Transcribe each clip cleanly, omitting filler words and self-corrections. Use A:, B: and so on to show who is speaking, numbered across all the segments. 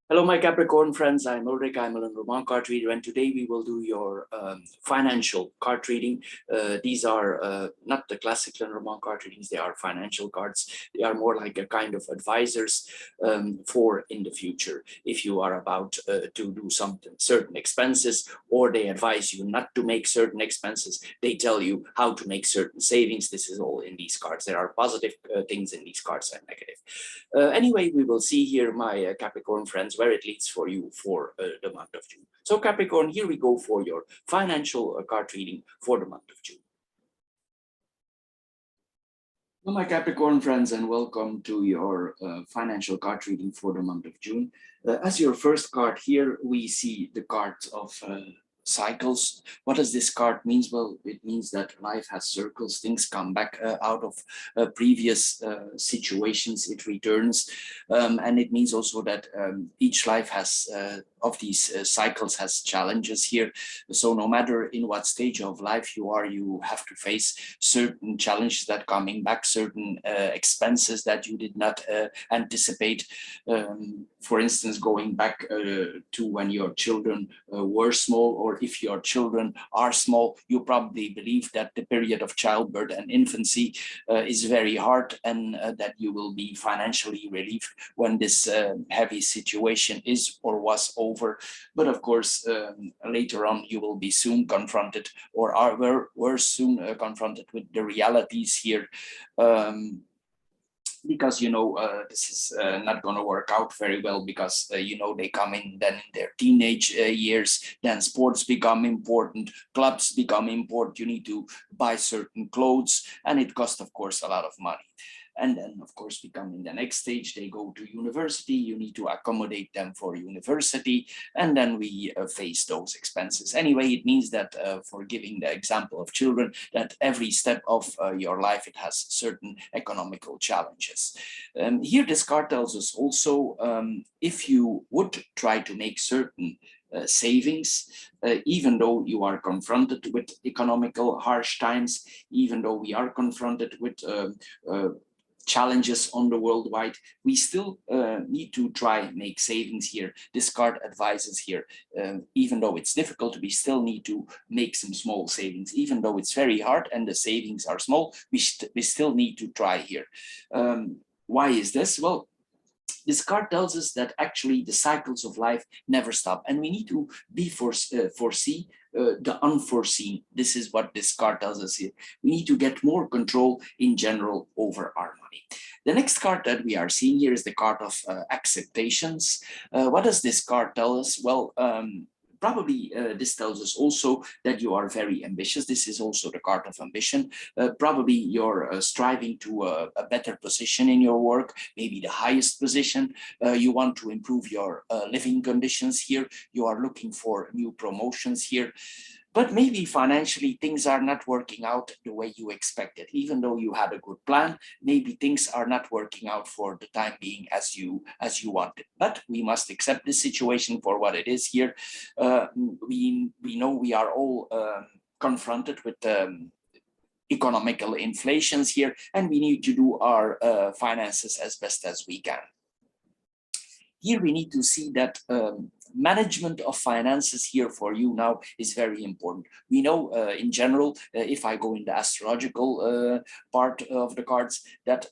A: Hello, my Capricorn friends. I'm Ulrich. I'm a Roman card reader, and today we will do your financial card reading. These are not the classical Roman card readings, they are financial cards. They are more like a kind of advisors for in the future. If you are about to do something, certain expenses, or they advise you not to make certain expenses, they tell you how to make certain savings. This is all in these cards. There are positive things in these cards and negative. Anyway, we will see here, my Capricorn friends, where it leads for you for the month of June. So Capricorn, here we go for your financial card reading for the month of June. Well, my Capricorn friends, and welcome to your financial card reading for the month of June. As your first card here, we see the cards of cycles. What does this card mean? Well, it means that life has circles. Things come back out of previous situations. It returns, and it means also that each life has of these cycles has challenges here. So no matter in what stage of life you are, you have to face certain challenges that coming back, certain expenses that you did not anticipate. For instance, going back to when your children were small, or if your children are small, you probably believe that the period of childbirth and infancy is very hard, and that you will be financially relieved when this heavy situation is or was over. But of course, later on, you will be soon confronted, or were soon confronted with the realities here. Because this is not going to work out very well, because they come in then in their teenage years, then sports become important, clubs become important, you need to buy certain clothes, and it costs, of course, a lot of money. And then, of course, becoming the next stage, they go to university, you need to accommodate them for university, and then we face those expenses. Anyway, it means that, for giving the example of children, that every step of your life, it has certain economical challenges. Here, this card tells us also, if you would try to make certain savings, even though you are confronted with economical harsh times, even though we are confronted with challenges on the worldwide, we still need to try make savings here. This card advises here, even though it's difficult, we still need to make some small savings. Even though it's very hard and the savings are small, we still need to try here. Why is this? Well, this card tells us that actually the cycles of life never stop, and we need to be foresee the unforeseen. This is what this card tells us here. We need to get more control in general over our money. The next card that we are seeing here is the card of acceptations. What does this card tell us? Well, probably this tells us also that you are very ambitious. This is also the card of ambition. Probably you're striving to a better position in your work, maybe the highest position. You want to improve your living conditions here. You are looking for new promotions here. But maybe financially things are not working out the way you expected. Even though you had a good plan, maybe things are not working out for the time being as you wanted. But we must accept this situation for what it is here. We know we are all confronted with economical inflations here, and we need to do our finances as best as we can. Here we need to see that management of finances here for you now is very important. We know in general, if I go in the astrological part of the cards, that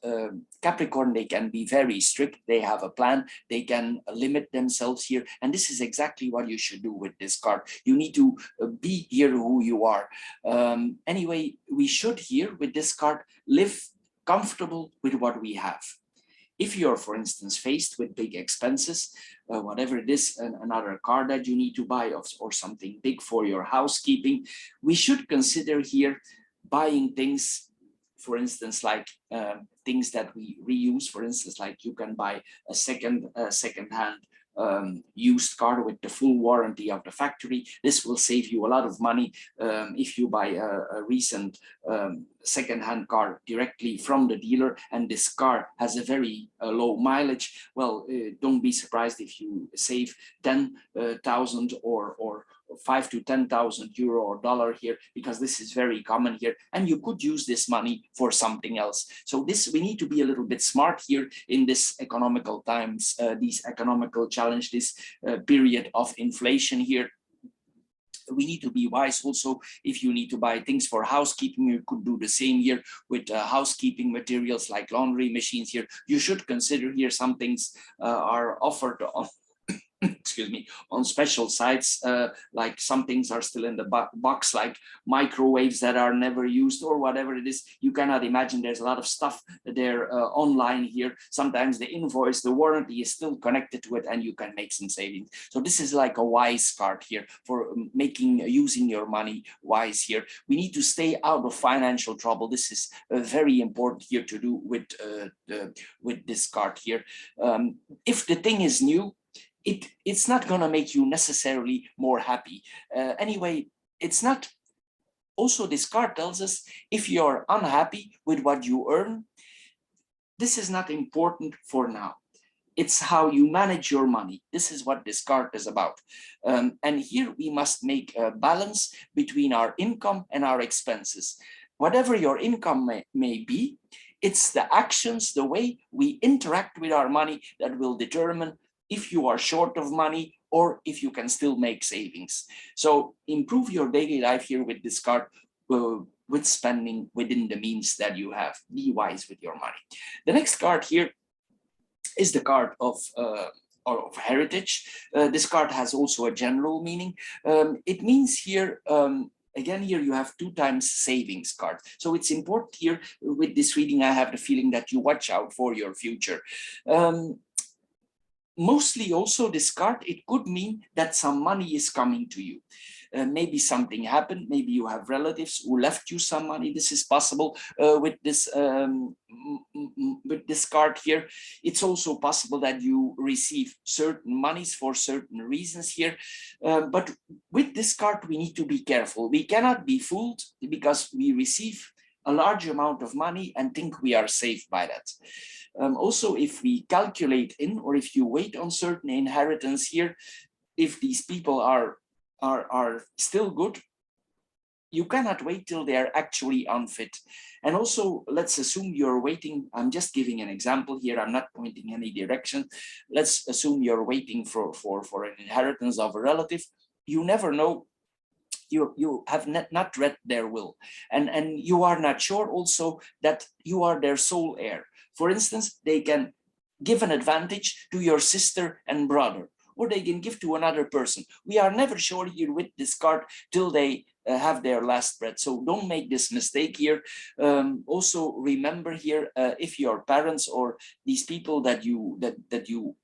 A: Capricorn, they can be very strict. They have a plan. They can limit themselves here. And this is exactly what you should do with this card. You need to be here who you are. Anyway, we should here with this card live comfortable with what we have. If you're, for instance, faced with big expenses, whatever it is, another car that you need to buy, or something big for your housekeeping, we should consider here buying things, for instance, like things that we reuse. For instance, like you can buy a second-hand used car with the full warranty of the factory. This will save you a lot of money. If you buy a recent second-hand car directly from the dealer, and this car has a very low mileage, well, don't be surprised if you save 10,000 or 5 to 10,000 euro or dollar here, because this is very common here, and you could use this money for something else. So this, we need to be a little bit smart here in this economical times, these economical challenge, this period of inflation here. We need to be wise also. If you need to buy things for housekeeping, you could do the same here with housekeeping materials like laundry machines here. You should consider here some things are offered on excuse me, on special sites, like some things are still in the box, like microwaves that are never used or whatever it is. You cannot imagine, there's a lot of stuff there online here. Sometimes the invoice, the warranty is still connected to it, and you can make some savings. So this is like a wise card here for using your money wise here. We need to stay out of financial trouble. This is very important here to do with this card here. If the thing is new, it's not going to make you necessarily more happy. Anyway, it's not. Also, this card tells us if you're unhappy with what you earn, this is not important for now. It's how you manage your money. This is what this card is about. And here we must make a balance between our income and our expenses. Whatever your income may be, it's the actions, the way we interact with our money that will determine if you are short of money or if you can still make savings. So improve your daily life here with this card, with spending within the means that you have. Be wise with your money. The next card here is the card of heritage. This card has also a general meaning. It means here, again, here you have 2 times savings card. So it's important here with this reading, I have the feeling that you watch out for your future. Mostly also this card, it could mean that some money is coming to you. Maybe something happened, maybe you have relatives who left you some money. This is possible with this card here. It's also possible that you receive certain monies for certain reasons here. But with this card, we need to be careful. We cannot be fooled because we receive a large amount of money and think we are safe by that. Also, if we calculate in, or if you wait on certain inheritance here, if these people are still good, you cannot wait till they are actually unfit. And also, let's assume you're waiting. I'm just giving an example here. I'm not pointing any direction. Let's assume you're waiting for an inheritance of a relative. You never know. You have not read their will, and you are not sure also that you are their sole heir. For instance, they can give an advantage to your sister and brother, or they can give to another person. We are never sure here with this card till they have their last breath. So don't make this mistake here. Also remember here, if your parents or these people that you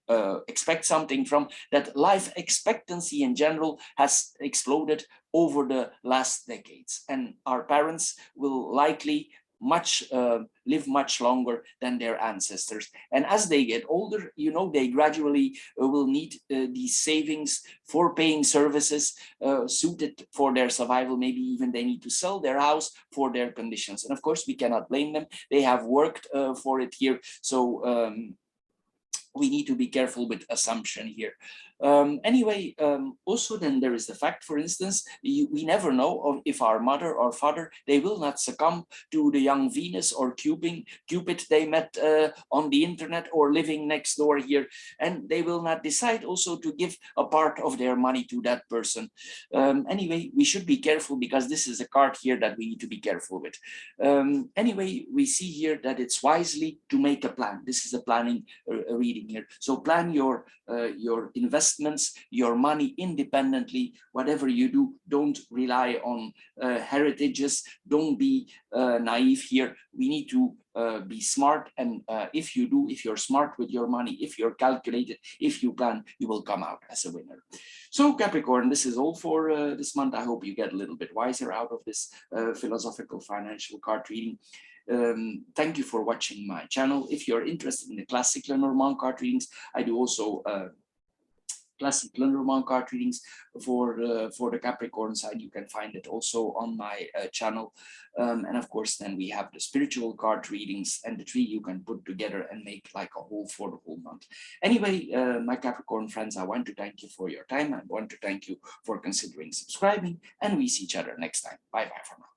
A: expect something from, that life expectancy in general has exploded over the last decades, and our parents will likely live much longer than their ancestors. And as they get older, you know, they gradually will need these savings for paying services suited for their survival. Maybe even they need to sell their house for their conditions. And of course, we cannot blame them. They have worked for it here. So we need to be careful with assumption here. Anyway, also then there is the fact, for instance, we never know if our mother or father, they will not succumb to the young Venus or Cupid they met on the internet or living next door here, and they will not decide also to give a part of their money to that person. Anyway, we should be careful because this is a card here that we need to be careful with. Anyway, we see here that it's wisely to make a plan. This is a planning reading here. So plan your investments, your money independently. Whatever you do, don't rely on heritages. Don't be naive here. We need to be smart, and if you're smart with your money, if you're calculated, if you plan, you will come out as a winner. So Capricorn, this is all for this month. I hope you get a little bit wiser out of this philosophical financial card reading. Thank you for watching my channel. If you're interested in the classic Lenormand card readings, I do also classic Lenormand card readings for the Capricorn side. You can find it also on my channel. And of course, then we have the spiritual card readings, and the three you can put together and make like a whole for the whole month. Anyway, my Capricorn friends, I want to thank you for your time. I want to thank you for considering subscribing, and we see each other next time. Bye bye for now.